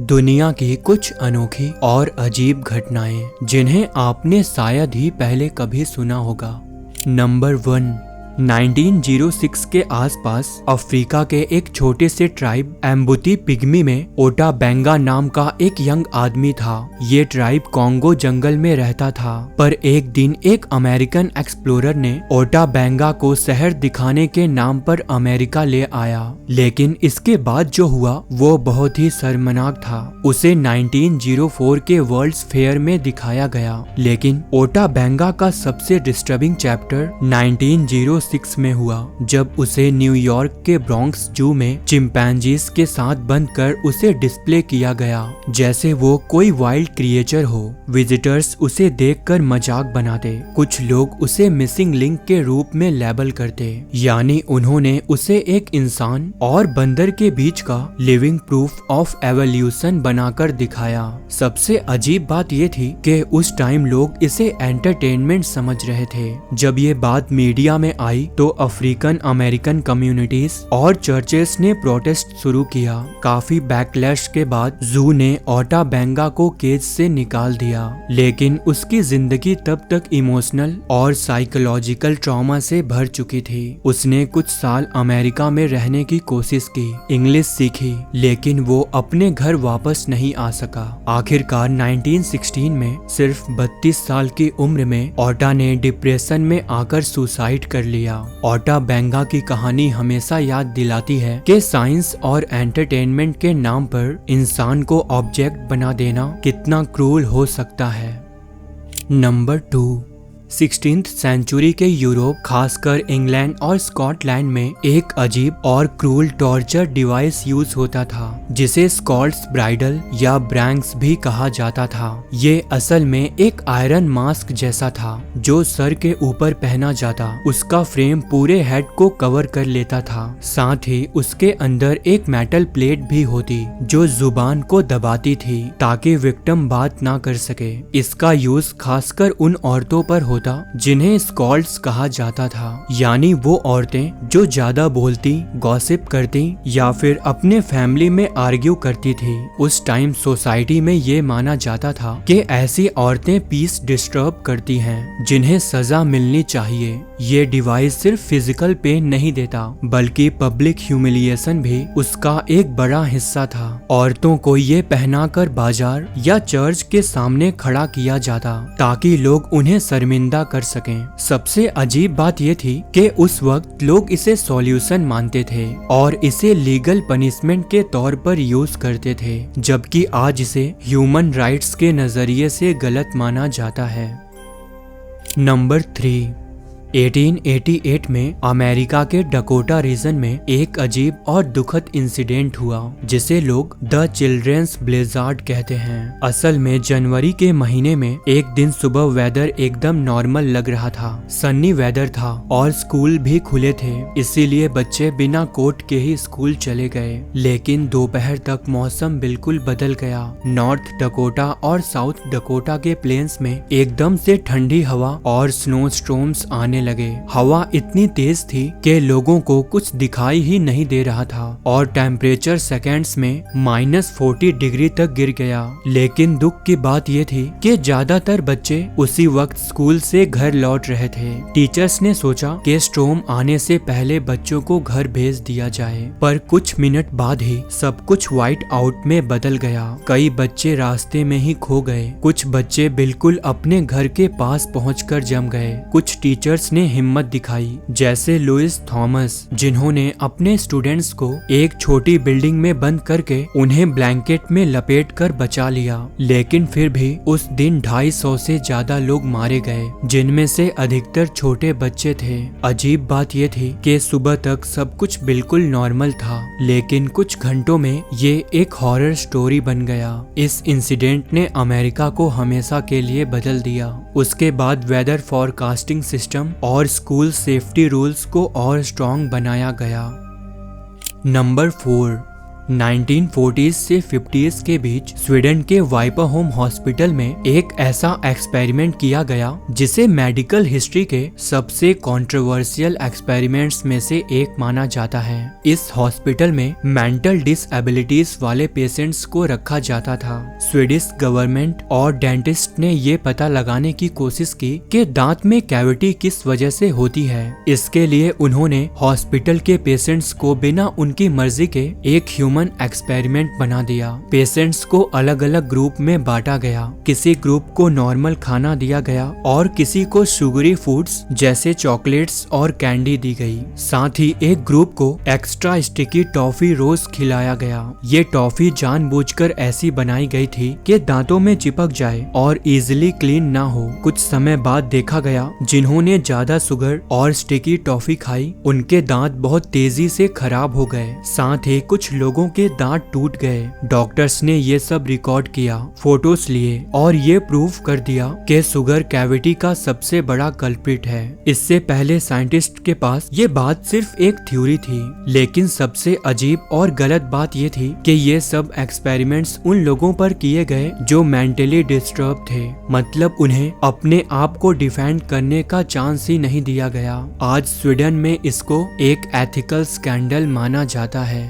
दुनिया की कुछ अनोखी और अजीब घटनाएं जिन्हें आपने शायद ही पहले कभी सुना होगा। नंबर 1, 1906 के आसपास अफ्रीका के एक छोटे से ट्राइब एम्बुती पिग्मी में ओटा बेंगा नाम का एक यंग आदमी था। ये ट्राइब कॉन्गो जंगल में रहता था, पर एक दिन एक अमेरिकन एक्सप्लोरर ने ओटा बेंगा को शहर दिखाने के नाम पर अमेरिका ले आया। लेकिन इसके बाद जो हुआ वो बहुत ही शर्मनाक था। उसे 1904 के वर्ल्ड्स फेयर में दिखाया गया, लेकिन ओटा बेंगा का सबसे डिस्टर्बिंग चैप्टर 1906 में हुआ, जब उसे न्यूयॉर्क के ब्रॉन्क्स जू में चिंपैंजीज के साथ बंद कर उसे डिस्प्ले किया गया जैसे वो कोई वाइल्ड क्रिएचर हो। विजिटर्स उसे देखकर मजाक बनाते, कुछ लोग उसे मिसिंग लिंक के रूप में लेबल करते, यानी उन्होंने उसे एक इंसान और बंदर के बीच का लिविंग प्रूफ ऑफ एवोल्यूशन बनाकर दिखाया। सबसे अजीब बात ये थी कि उस टाइम लोग इसे एंटरटेनमेंट समझ रहे थे। जब ये बात मीडिया में आई तो अफ्रीकन अमेरिकन कम्युनिटीज और चर्चेस ने प्रोटेस्ट शुरू किया। काफी बैकलैश के बाद जू ने ओटा बेंगा को केज से निकाल दिया, लेकिन उसकी जिंदगी तब तक इमोशनल और साइकोलॉजिकल ट्रॉमा से भर चुकी थी। उसने कुछ साल अमेरिका में रहने की कोशिश की, इंग्लिश सीखी, लेकिन वो अपने घर वापस नहीं आ सका। आखिरकार 1916 में सिर्फ 32 साल की उम्र में ओटा ने डिप्रेशन में आकर सुसाइड कर लिया। ओटा बेंगा की कहानी हमेशा याद दिलाती है कि साइंस और एंटरटेनमेंट के नाम पर इंसान को ऑब्जेक्ट बना देना कितना क्रूर हो सकता है। नंबर 2, 16th सेंचुरी के यूरोप, खासकर इंग्लैंड और स्कॉटलैंड में एक अजीब और क्रूर टॉर्चर डिवाइस यूज होता था, जिसे स्कॉट्स ब्राइडल या ब्रैंक्स भी कहा जाता था। ये असल में एक आयरन मास्क जैसा था जो सर के ऊपर पहना जाता। उसका फ्रेम पूरे हेड को कवर कर लेता था, साथ ही उसके अंदर एक मेटल प्लेट भी होती जो जुबान को दबाती थी ताकि विक्टिम बात ना कर सके। इसका यूज खासकर उन औरतों पर होता जिन्हें स्कॉल्ड्स कहा जाता था, यानी वो औरतें जो ज्यादा बोलती, गॉसिप करती या फिर अपने फैमिली में आर्ग्यू करती थी। उस टाइम सोसाइटी में ये माना जाता था कि ऐसी औरतें पीस डिस्टर्ब करती हैं, जिन्हें सजा मिलनी चाहिए। ये डिवाइस सिर्फ फिजिकल पेन नहीं देता, बल्कि पब्लिक ह्यूमिलिएशन भी उसका एक बड़ा हिस्सा था। औरतों को ये पहनाकर बाजार या चर्च के सामने खड़ा किया जाता ताकि लोग उन्हें शर्मिंदा कर सकें। सबसे अजीब बात ये थी कि उस वक्त लोग इसे सॉल्यूशन मानते थे और इसे लीगल पनिशमेंट के तौर पर यूज करते थे, जबकि आज इसे ह्यूमन राइट्स के नजरिए से गलत माना जाता है। नंबर 3, 1888 में अमेरिका के डकोटा रीजन में एक अजीब और दुखद इंसिडेंट हुआ जिसे लोग द चिल्ड्रेंस ब्लेजार्ड कहते हैं। असल में जनवरी के महीने में एक दिन सुबह वेदर एकदम नॉर्मल लग रहा था, सन्नी वेदर था और स्कूल भी खुले थे, इसीलिए बच्चे बिना कोट के ही स्कूल चले गए। लेकिन दोपहर तक मौसम बिल्कुल बदल गया। नॉर्थ डकोटा और साउथ डकोटा के प्लेन्स में एकदम से ठंडी हवा और स्नो स्टॉर्म्स आने लगे। हवा इतनी तेज थी कि लोगों को कुछ दिखाई ही नहीं दे रहा था और टेम्परेचर सेकेंड्स में -40 डिग्री तक गिर गया। लेकिन दुख की बात यह थी कि ज्यादातर बच्चे उसी वक्त स्कूल से घर लौट रहे थे। टीचर्स ने सोचा कि स्टॉर्म आने से पहले बच्चों को घर भेज दिया जाए, पर कुछ मिनट बाद ही सब कुछ व्हाइट आउट में बदल गया। कई बच्चे रास्ते में ही खो गए, कुछ बच्चे बिल्कुल अपने घर के पास पहुंचकर जम गए। कुछ टीचर्स ने हिम्मत दिखाई, जैसे लुइस थॉमस, जिन्होंने अपने स्टूडेंट्स को एक छोटी बिल्डिंग में बंद करके उन्हें ब्लैंकेट में लपेटकर बचा लिया। लेकिन फिर भी उस दिन 250 से ज्यादा लोग मारे गए, जिनमें से अधिकतर छोटे बच्चे थे। अजीब बात यह थी कि सुबह तक सब कुछ बिल्कुल नॉर्मल था, लेकिन कुछ घंटों में ये एक हॉरर स्टोरी बन गया। इस इंसिडेंट ने अमेरिका को हमेशा के लिए बदल दिया। उसके बाद वेदर फॉरकास्टिंग सिस्टम और स्कूल सेफ्टी रूल्स को और स्ट्रॉन्ग बनाया गया। नंबर 4, 1940s से 50s के बीच स्वीडन के वाइपरहोम हॉस्पिटल में एक ऐसा एक्सपेरिमेंट किया गया जिसे मेडिकल हिस्ट्री के सबसे कंट्रोवर्शियल एक्सपेरिमेंट्स में से एक माना जाता है। इस हॉस्पिटल में मेंटल डिसएबिलिटीज वाले पेशेंट्स को रखा जाता था। स्वीडिश गवर्नमेंट और डेंटिस्ट ने ये पता लगाने की कोशिश की कि दांत में कैविटी किस वजह से होती है। इसके लिए उन्होंने हॉस्पिटल के पेशेंट्स को बिना उनकी मर्जी के एक ह्यूमन एक्सपेरिमेंट बना दिया। पेशेंट्स को अलग अलग ग्रुप में बांटा गया। किसी ग्रुप को नॉर्मल खाना दिया गया और किसी को शुगरी फूड्स जैसे चॉकलेट्स और कैंडी दी गई। साथ ही एक ग्रुप को एक्स्ट्रा स्टिकी टॉफी रोज खिलाया गया। ये टॉफी जानबूझकर ऐसी बनाई गई थी कि दांतों में चिपक जाए और इजीली क्लीन ना हो। कुछ समय बाद देखा गया जिन्होंने ज्यादा शुगर और स्टिकी टॉफी खाई उनके दांत बहुत तेजी से खराब हो गए। साथ ही कुछ लोगों के दांत टूट गए। डॉक्टर्स ने ये सब रिकॉर्ड किया, फोटोज लिए और ये प्रूव कर दिया कि शुगर कैविटी का सबसे बड़ा कल्प्रिट है। इससे पहले साइंटिस्ट के पास ये बात सिर्फ एक थ्योरी थी, लेकिन सबसे अजीब और गलत बात ये थी कि ये सब एक्सपेरिमेंट्स उन लोगों पर किए गए जो मेंटली डिस्टर्ब थे। मतलब उन्हें अपने आप को डिफेंड करने का चांस ही नहीं दिया गया। आज स्वीडन में इसको एक एथिकल स्कैंडल माना जाता है।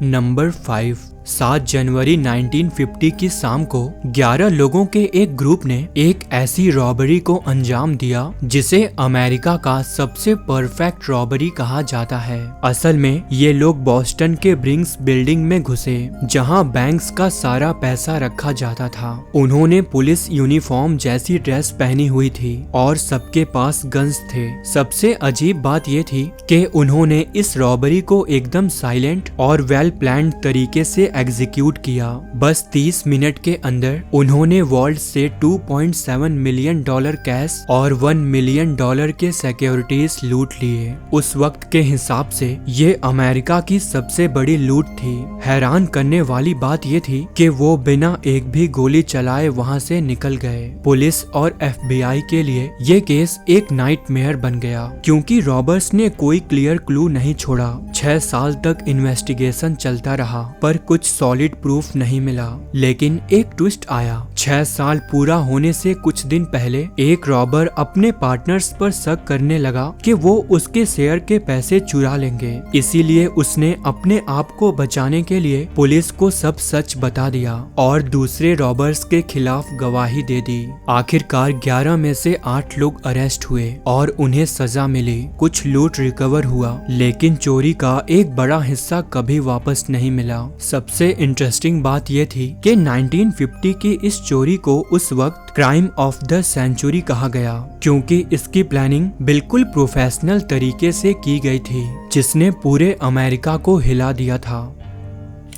नंबर 5, 7 जनवरी 1950 की शाम को 11 लोगों के एक ग्रुप ने एक ऐसी रॉबरी को अंजाम दिया जिसे अमेरिका का सबसे परफेक्ट रॉबरी कहा जाता है। असल में ये लोग बॉस्टन के ब्रिंक्स बिल्डिंग में घुसे जहां बैंक्स का सारा पैसा रखा जाता था। उन्होंने पुलिस यूनिफॉर्म जैसी ड्रेस पहनी हुई थी और सबके पास गन्स थे। सबसे अजीब बात ये थी कि उन्होंने इस रॉबरी को एकदम साइलेंट और वेल प्लान्ड तरीके से एग्जीक्यूट किया। बस 30 मिनट के अंदर उन्होंने वॉल्ट से $2.7 मिलियन कैश और $1 मिलियन के सिक्योरिटीज लूट लिए। उस वक्त के हिसाब से ये अमेरिका की सबसे बड़ी लूट थी। हैरान करने वाली बात ये थी कि वो बिना एक भी गोली चलाए वहाँ से निकल गए। पुलिस और FBI के लिए ये केस एक नाइटमेयर बन गया क्योंकि रॉबर्स ने कोई क्लियर क्लू नहीं छोड़ा। 6 साल तक इन्वेस्टिगेशन चलता रहा पर कुछ सॉलिड प्रूफ नहीं मिला। लेकिन एक ट्विस्ट आया। 6 साल पूरा होने से कुछ दिन पहले एक रॉबर अपने पार्टनर्स पर शक करने लगा कि वो उसके शेयर के पैसे चुरा लेंगे। इसीलिए उसने अपने आप को बचाने के लिए पुलिस को सब सच बता दिया और दूसरे रॉबर्स के खिलाफ गवाही दे दी। आखिरकार 11 में से 8 लोग अरेस्ट हुए और उन्हें सजा मिली। कुछ लूट रिकवर हुआ लेकिन चोरी का एक बड़ा हिस्सा कभी वापस नहीं मिला। सबसे इंटरेस्टिंग बात यह थी कि 1950 की इस चोरी को उस वक्त क्राइम ऑफ द सेंचुरी कहा गया क्योंकि इसकी प्लानिंग बिल्कुल प्रोफेशनल तरीके से की गई थी जिसने पूरे अमेरिका को हिला दिया था।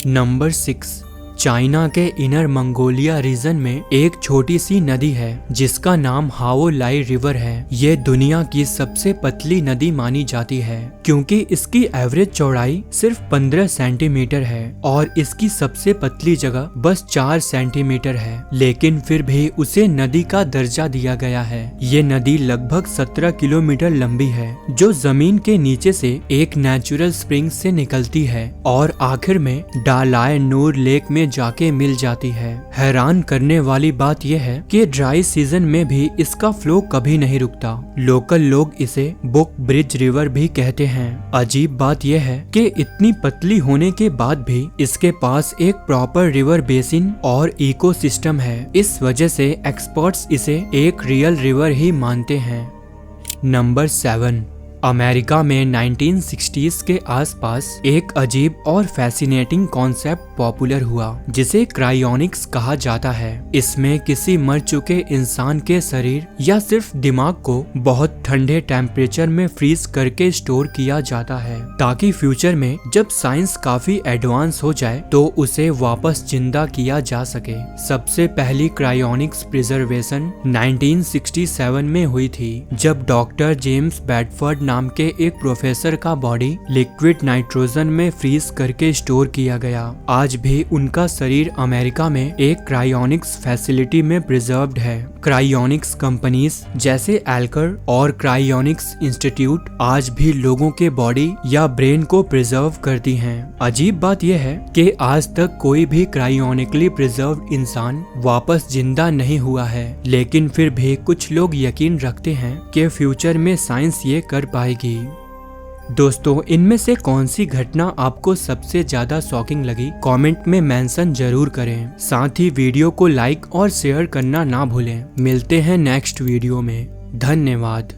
नंबर 6, चाइना के इनर मंगोलिया रीजन में एक छोटी सी नदी है जिसका नाम हाओ लाई रिवर है। ये दुनिया की सबसे पतली नदी मानी जाती है क्योंकि इसकी एवरेज चौड़ाई सिर्फ 15 सेंटीमीटर है और इसकी सबसे पतली जगह बस 4 सेंटीमीटर है, लेकिन फिर भी उसे नदी का दर्जा दिया गया है। ये नदी लगभग 17 किलोमीटर लंबी है जो जमीन के नीचे से एक नेचुरल स्प्रिंग से निकलती है और आखिर में डालाय नूर लेक में जाके मिल जाती है। हैरान करने वाली बात यह है कि ड्राई सीजन में भी इसका फ्लो कभी नहीं रुकता। लोकल लोग इसे बुक ब्रिज रिवर भी कहते हैं। अजीब बात यह है कि इतनी पतली होने के बाद भी इसके पास एक प्रॉपर रिवर बेसिन और इकोसिस्टम है। इस वजह से एक्सपर्ट्स इसे एक रियल रिवर ही मानते हैं। नंबर 7, अमेरिका में 1960s के आसपास एक अजीब और फैसिनेटिंग कॉन्सेप्ट पॉपुलर हुआ जिसे क्रायोनिक्स कहा जाता है। इसमें किसी मर चुके इंसान के शरीर या सिर्फ दिमाग को बहुत ठंडे टेम्परेचर में फ्रीज करके स्टोर किया जाता है ताकि फ्यूचर में जब साइंस काफी एडवांस हो जाए तो उसे वापस जिंदा किया जा सके। सबसे पहली क्रायोनिक्स प्रिजर्वेशन 1967 में हुई थी जब डॉक्टर जेम्स बेडफोर्ड नाम के एक प्रोफेसर का बॉडी लिक्विड नाइट्रोजन में फ्रीज करके स्टोर किया गया। आज भी उनका शरीर अमेरिका में एक क्रायोनिक्स फैसिलिटी में प्रिजर्व्ड है। क्रायोनिक्स कंपनीज जैसे एल्कर और क्रायोनिक्स इंस्टीट्यूट आज भी लोगों के बॉडी या ब्रेन को प्रिजर्व करती हैं। अजीब बात यह है कि आज तक कोई भी क्रायोनिकली प्रिजर्व्ड इंसान वापस जिंदा नहीं हुआ है, लेकिन फिर भी कुछ लोग यकीन रखते हैं कि फ्यूचर में साइंस ये कर पाएगी। दोस्तों, इनमें से कौन सी घटना आपको सबसे ज्यादा शॉकिंग लगी? कमेंट में मेंशन जरूर करें। साथ ही वीडियो को लाइक और शेयर करना ना भूलें। मिलते हैं नेक्स्ट वीडियो में। धन्यवाद।